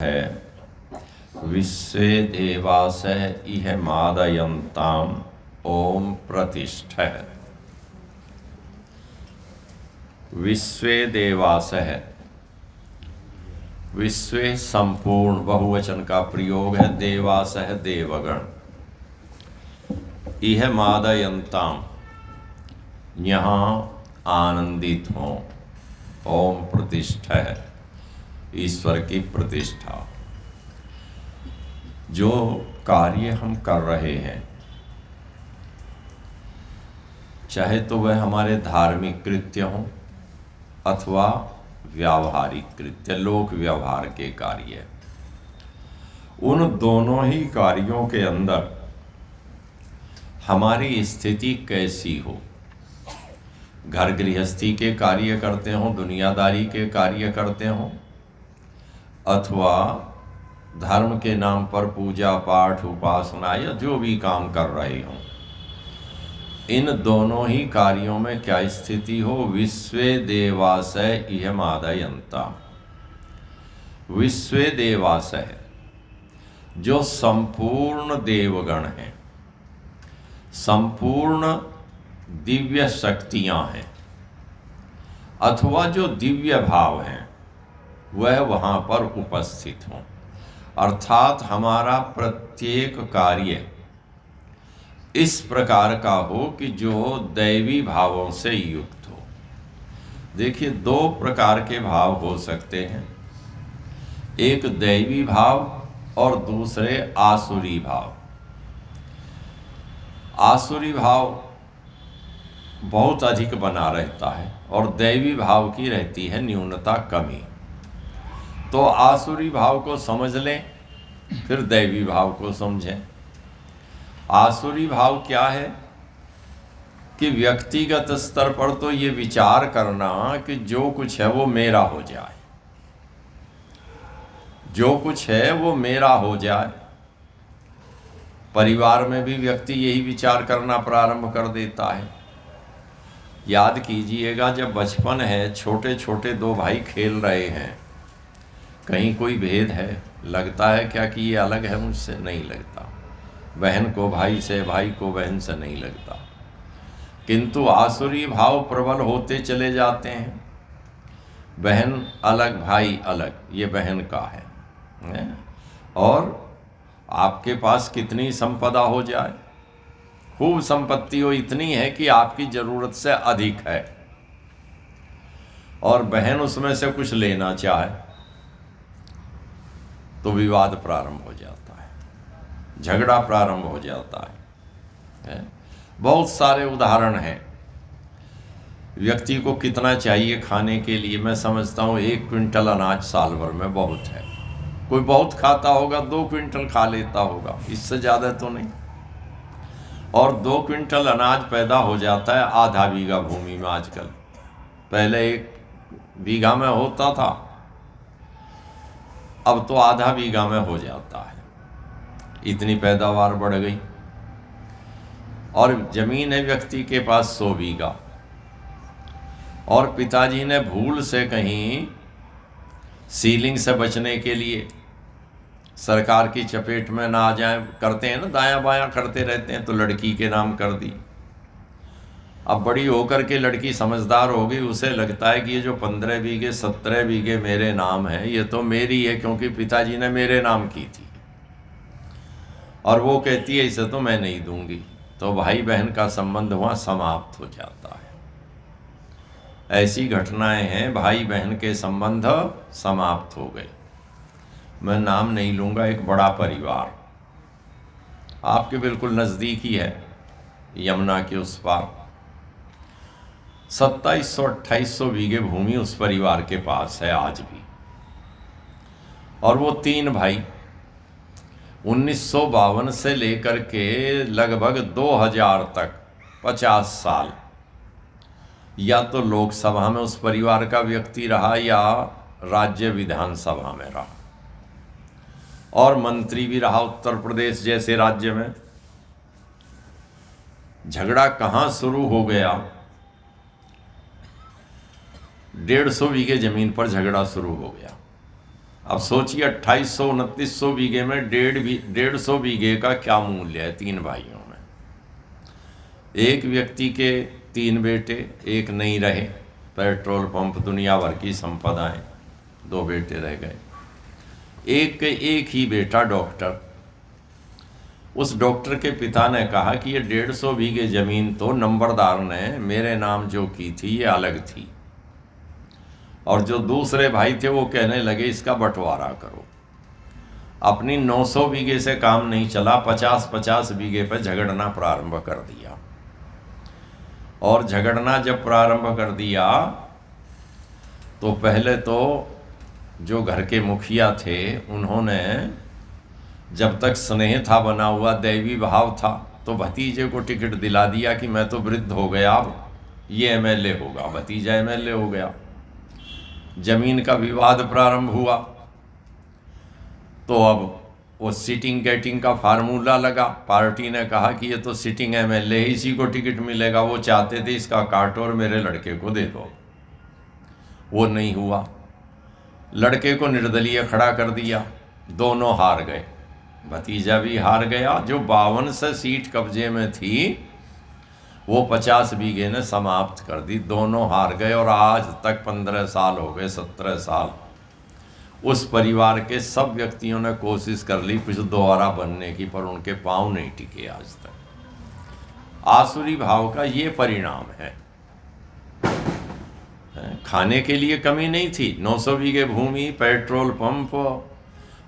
है विश्वे देवास इह मादयन्ताम् ओम प्रतिष्ठः। विश्वे देवास है, विश्वे संपूर्ण बहुवचन का प्रयोग है, देवास है देवगण। इह मादयन्ताम् यहाँ आनंदित हों, ओम प्रतिष्ठा है ईश्वर की प्रतिष्ठा। जो कार्य हम कर रहे हैं, चाहे तो वह हमारे धार्मिक कृत्य हों अथवा व्यावहारिक कृत्य, लोक व्यवहार के कार्य, उन दोनों ही कार्यों के अंदर हमारी स्थिति कैसी हो, घर गृहस्थी के कार्य करते हों, दुनियादारी के कार्य करते हों, अथवा धर्म के नाम पर पूजा पाठ उपासना या जो भी काम कर रहे हों, इन दोनों ही कार्यों में क्या स्थिति हो, विश्वे देवासय इह मादयन्ता। विश्वे देवासय जो संपूर्ण देवगण हैं, संपूर्ण दिव्य शक्तियां हैं, अथवा जो दिव्य भाव हैं वह वहाँ पर उपस्थित हों। अर्थात हमारा प्रत्येक कार्य इस प्रकार का हो कि जो दैवी भावों से युक्त हो। देखिए, दो प्रकार के भाव हो सकते हैं, एक दैवी भाव और दूसरे आसुरी भाव। आसुरी भाव बहुत अधिक बना रहता है और दैवी भाव की रहती है न्यूनता, कमी। तो आसुरी भाव को समझ लें, फिर दैवी भाव को समझें। आसुरी भाव क्या है कि व्यक्तिगत स्तर पर तो ये विचार करना कि जो कुछ है वो मेरा हो जाए, जो कुछ है वो मेरा हो जाए। परिवार में भी व्यक्ति यही विचार करना प्रारंभ कर देता है। याद कीजिएगा, जब बचपन है, छोटे छोटे दो भाई खेल रहे हैं, कहीं कोई भेद है, लगता है क्या कि ये अलग है मुझसे? नहीं लगता। बहन को भाई से, भाई को बहन से नहीं लगता। किंतु आसुरी भाव प्रबल होते चले जाते हैं। बहन अलग, भाई अलग, ये बहन का है। और आपके पास कितनी संपदा हो जाए, खूब संपत्ति हो, इतनी है कि आपकी जरूरत से अधिक है, और बहन उसमें से कुछ लेना चाहे तो विवाद प्रारंभ हो जाता है, झगड़ा प्रारंभ हो जाता है। बहुत सारे उदाहरण हैं। व्यक्ति को कितना चाहिए खाने के लिए? मैं समझता हूँ 1 क्विंटल अनाज साल भर में बहुत है। कोई बहुत खाता होगा 2 क्विंटल खा लेता होगा, इससे ज़्यादा तो नहीं। और 2 क्विंटल अनाज पैदा हो जाता है आधा बीघा भूमि में आजकल। पहले 1 बीघा में होता था, अब तो आधा बीघा में हो जाता है। इतनी पैदावार बढ़ गई। और जमीन है व्यक्ति के पास 100 बीघा, और पिताजी ने भूल से कहीं सीलिंग से बचने के लिए, सरकार की चपेट में ना आ जाए, करते हैं ना, दायां बायां करते रहते हैं, तो लड़की के नाम कर दी। अब बड़ी होकर के लड़की समझदार हो गई, उसे लगता है कि ये जो 15 बीघे 17 बीघे मेरे नाम है, ये तो मेरी है क्योंकि पिताजी ने मेरे नाम की थी। और वो कहती है इसे तो मैं नहीं दूंगी। तो भाई बहन का संबंध वहाँ समाप्त हो जाता है। ऐसी घटनाएं हैं, भाई बहन के संबंध समाप्त हो गए। मैं नाम नहीं लूँगा, एक बड़ा परिवार आपके बिल्कुल नज़दीक ही है, यमुना के उस पार, 2700-2800 बीघे भूमि उस परिवार के पास है आज भी। और वो 3 भाई 1952 से लेकर के लगभग 2000 तक 50 साल या तो लोकसभा में उस परिवार का व्यक्ति रहा या राज्य विधानसभा में रहा, और मंत्री भी रहा उत्तर प्रदेश जैसे राज्य में। झगड़ा कहाँ शुरू हो गया? 150 बीघे जमीन पर झगड़ा शुरू हो गया। अब सोचिए 2800-2900 बीघे में 150 बीघे का क्या मूल्य है 3 भाइयों में। एक व्यक्ति के 3 बेटे, एक नहीं रहे, पेट्रोल पंप दुनिया भर की संपदाएं, 2 बेटे रह गए, एक ही बेटा डॉक्टर। उस डॉक्टर के पिता ने कहा कि ये 150 बीघे जमीन तो नंबरदार ने मेरे नाम जो की थी ये अलग थी, और जो दूसरे भाई थे वो कहने लगे इसका बंटवारा करो। अपनी 900 बीघे से काम नहीं चला, 50-50 बीघे पर झगड़ना प्रारंभ कर दिया। और झगड़ना जब प्रारंभ कर दिया तो पहले तो जो घर के मुखिया थे उन्होंने, जब तक स्नेह था बना हुआ, दैवी भाव था, तो भतीजे को टिकट दिला दिया कि मैं तो वृद्ध हो गया, अब ये एमएलए होगा। भतीजा एमएलए हो गया। जमीन का विवाद प्रारंभ हुआ तो अब वो सिटिंग गेटिंग का फार्मूला लगा। पार्टी ने कहा कि ये तो सिटिंग एमएलए, इसी को टिकट मिलेगा, वो चाहते थे इसका काटो और मेरे लड़के को दे दो। वो नहीं हुआ, लड़के को निर्दलीय खड़ा कर दिया, दोनों हार गए। भतीजा भी हार गया। जो 52 से सीट कब्जे में थी वो 50 बीघे ने समाप्त कर दी, दोनों हार गए। और आज तक 15 साल हो गए, 17 साल उस परिवार के सब व्यक्तियों ने कोशिश कर ली कुछ दोबारा बनने की, पर उनके पांव नहीं टिके आज तक। आसुरी भाव का ये परिणाम है। खाने के लिए कमी नहीं थी, 900 बीघे भूमि, पेट्रोल पंप,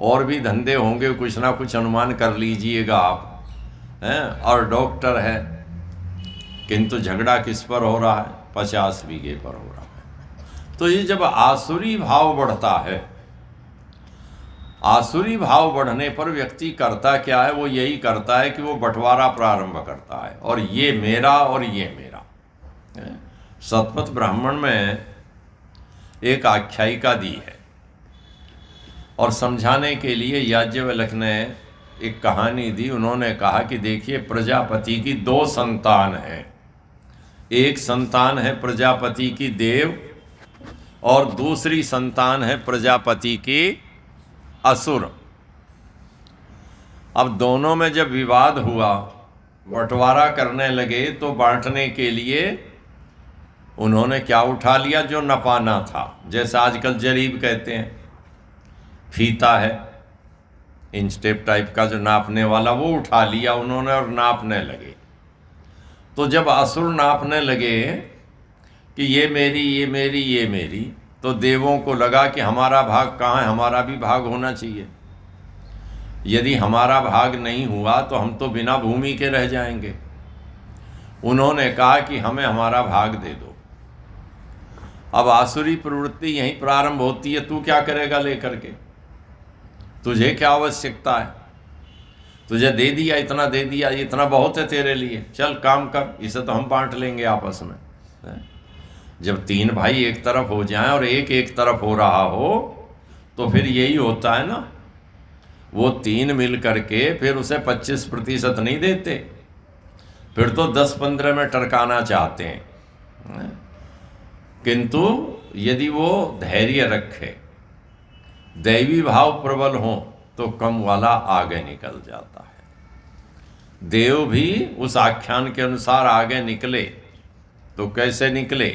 और भी धंधे होंगे, कुछ ना कुछ अनुमान कर लीजिएगा आप हैं, और डॉक्टर है, किंतु झगड़ा किस पर हो रहा है? 50 बीघे पर हो रहा है। तो ये जब आसुरी भाव बढ़ता है, आसुरी भाव बढ़ने पर व्यक्ति करता क्या है? वो यही करता है कि वो बंटवारा प्रारंभ करता है, और ये मेरा और ये मेरा। शतपथ ब्राह्मण में एक आख्यायिका दी है, और समझाने के लिए याज्ञवल्क्य ने एक कहानी दी। उन्होंने कहा कि देखिए, प्रजापति की 2 संतान हैं। एक संतान है प्रजापति की देव, और दूसरी संतान है प्रजापति की असुर। अब दोनों में जब विवाद हुआ, बंटवारा करने लगे, तो बांटने के लिए उन्होंने क्या उठा लिया? जो नपाना था, जैसे आजकल जरीब कहते हैं, फीता है इंच टेप टाइप का जो नापने वाला, वो उठा लिया उन्होंने और नापने लगे। तो जब असुर नापने लगे कि ये मेरी, ये मेरी, ये मेरी, तो देवों को लगा कि हमारा भाग कहाँ है, हमारा भी भाग होना चाहिए। यदि हमारा भाग नहीं हुआ तो हम तो बिना भूमि के रह जाएंगे। उन्होंने कहा कि हमें हमारा भाग दे दो। अब आसुरी प्रवृत्ति यहीं प्रारंभ होती है। तू क्या करेगा लेकर के? तुझे क्या आवश्यकता है? तुझे दे दिया, इतना दे दिया, इतना बहुत है तेरे लिए, चल काम कर, इसे तो हम बांट लेंगे आपस में। जब 3 भाई एक तरफ हो जाएं और एक तरफ हो रहा हो, तो फिर यही होता है ना। वो 3 मिल करके फिर उसे 25% नहीं देते, फिर तो 10-15 में टरकाना चाहते हैं। किंतु यदि वो धैर्य रखे, दैवी भाव प्रबल हो, तो कम वाला आगे निकल जाता है। देव भी उस आख्यान के अनुसार आगे निकले। तो कैसे निकले?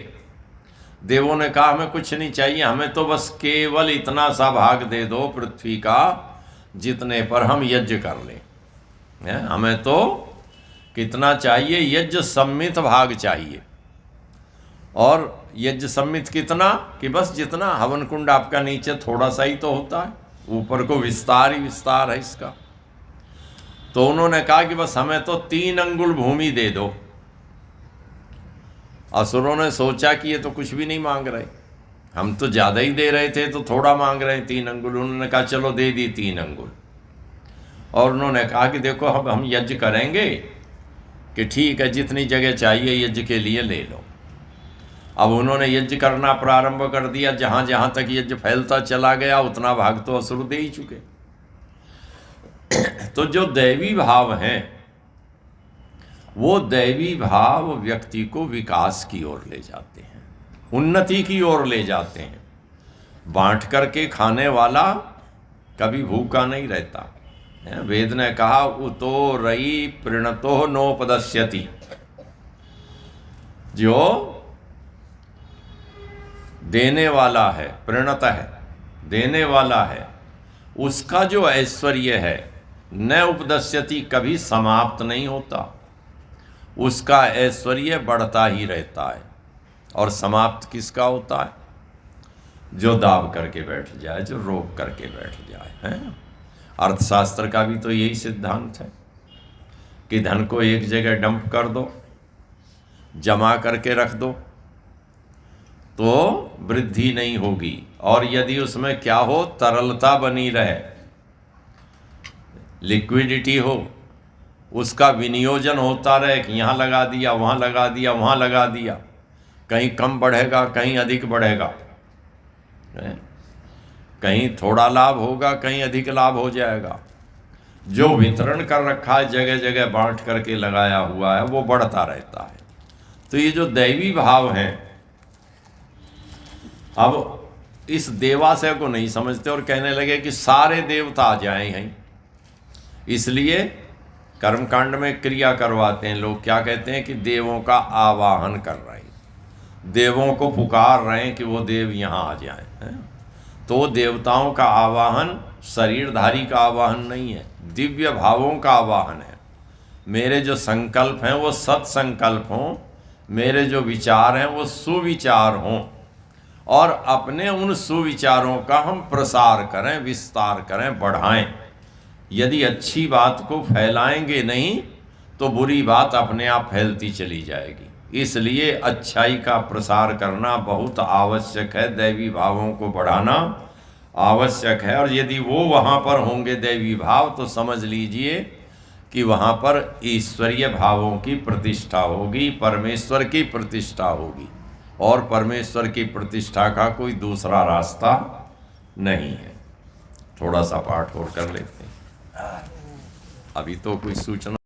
देवों ने कहा हमें कुछ नहीं चाहिए, हमें तो बस केवल इतना सा भाग दे दो पृथ्वी का, जितने पर हम यज्ञ कर लें। हमें तो कितना चाहिए? यज्ञ सम्मित भाग चाहिए। और यज्ञ सम्मित कितना? कि बस जितना हवन कुंड आपका नीचे थोड़ा सा ही तो होता है, ऊपर को विस्तार ही विस्तार है इसका। तो उन्होंने कहा कि बस हमें तो 3 अंगुल भूमि दे दो। असुरों ने सोचा कि ये तो कुछ भी नहीं मांग रहे, हम तो ज़्यादा ही दे रहे थे, तो थोड़ा मांग रहे हैं 3 अंगुल। उन्होंने कहा चलो दे दी 3 अंगुल। और उन्होंने कहा कि देखो अब हम यज्ञ करेंगे, कि ठीक है जितनी जगह चाहिए यज्ञ के लिए ले लो। अब उन्होंने यज्ञ करना प्रारंभ कर दिया। जहाँ जहाँ तक यज्ञ फैलता चला गया, उतना भाग तो असुर दे ही चुके। तो जो दैवी भाव हैं, वो दैवी भाव व्यक्ति को विकास की ओर ले जाते हैं, उन्नति की ओर ले जाते हैं। बांट करके खाने वाला कभी भूखा नहीं रहता है। वेद ने कहा उतो रई प्रणतो नोपदस्यति, जो देने वाला है, प्रणत है, देने वाला है, उसका जो ऐश्वर्य है न उपदस्यति, कभी समाप्त नहीं होता, उसका ऐश्वर्य बढ़ता ही रहता है। और समाप्त किसका होता है? जो दाब करके बैठ जाए, जो रोक करके बैठ जाए, हैं? अर्थशास्त्र का भी तो यही सिद्धांत है कि धन को एक जगह डंप कर दो, जमा करके रख दो, तो वृद्धि नहीं होगी। और यदि उसमें क्या हो, तरलता बनी रहे, लिक्विडिटी हो, उसका विनियोजन होता रहे कि यहाँ लगा दिया, वहाँ लगा दिया, वहाँ लगा दिया, कहीं कम बढ़ेगा, कहीं अधिक बढ़ेगा, कहीं थोड़ा लाभ होगा, कहीं अधिक लाभ हो जाएगा। जो वितरण कर रखा है, जगह जगह बांट करके लगाया हुआ है, वो बढ़ता रहता है। तो ये जो दैवी भाव हैं, अब इस देवाशय को नहीं समझते और कहने लगे कि सारे देवता आ जाए हैं, इसलिए कर्मकांड में क्रिया करवाते हैं लोग। क्या कहते हैं कि देवों का आवाहन कर रहे हैं, देवों को पुकार रहे हैं कि वो देव यहाँ आ जाएं, हैं? तो देवताओं का आवाहन शरीरधारी का आवाहन नहीं है, दिव्य भावों का आवाहन है। मेरे जो संकल्प हैं वो सत्संकल्प हों, मेरे जो विचार हैं वो सुविचार हों, और अपने उन सुविचारों का हम प्रसार करें, विस्तार करें, बढ़ाएं। यदि अच्छी बात को फैलाएंगे नहीं तो बुरी बात अपने आप फैलती चली जाएगी। इसलिए अच्छाई का प्रसार करना बहुत आवश्यक है, दैवी भावों को बढ़ाना आवश्यक है। और यदि वो वहाँ पर होंगे दैवी भाव, तो समझ लीजिए कि वहाँ पर ईश्वरीय भावों की प्रतिष्ठा होगी, परमेश्वर की प्रतिष्ठा होगी, और परमेश्वर की प्रतिष्ठा का कोई दूसरा रास्ता नहीं है। थोड़ा सा पाठ और कर लेते हैं, अभी तो कोई सूचना